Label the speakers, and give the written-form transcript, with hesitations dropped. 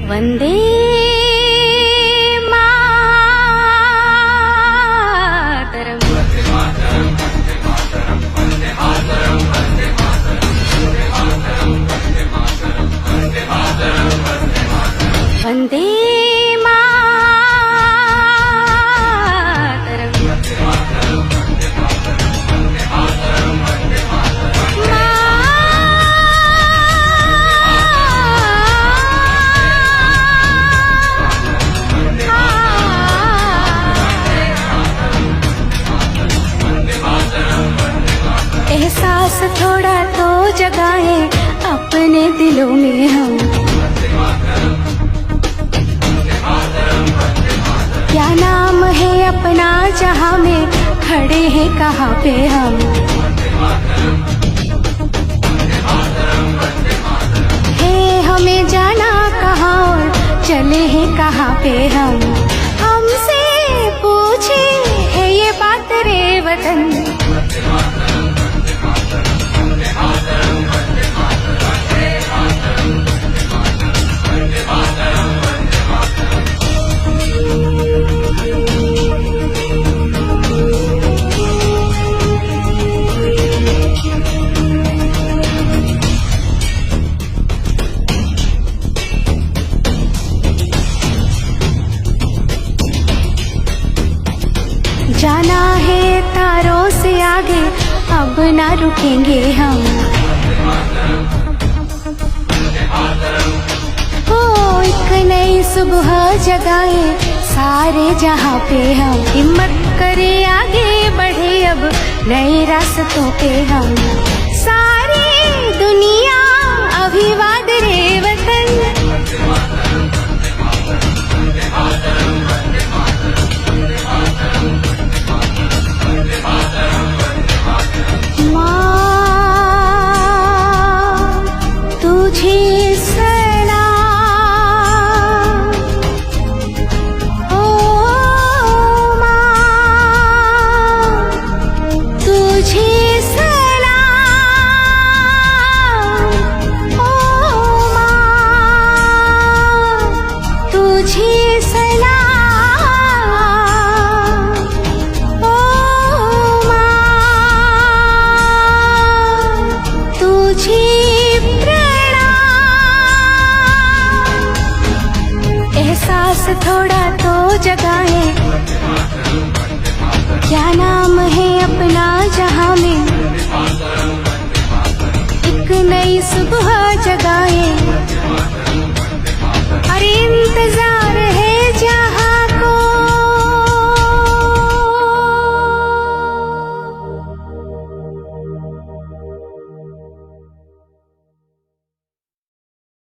Speaker 1: वंदे मातरम। वंदे एहसास थोड़ा तो जगाए अपने दिलों में हम। क्या नाम है अपना जहां में खड़े हैं कहाँ पे हम। है हमें जाना कहाँ और चले हैं कहाँ पे हम। हमसे पूछे है ये बात रे वतन। जाना है तारों से आगे अब ना रुकेंगे हम। हो एक नई सुबह जगाए सारे जहां पे हम। हिम्मत करे आगे बढ़े अब नए रास्तों पे हम। सारी दुनिया अभिवाद रे वतन। एहसास थोड़ा तो जगाए क्या नाम है अपना जहां में। एक नई सुबह जगाए अरे इंतजार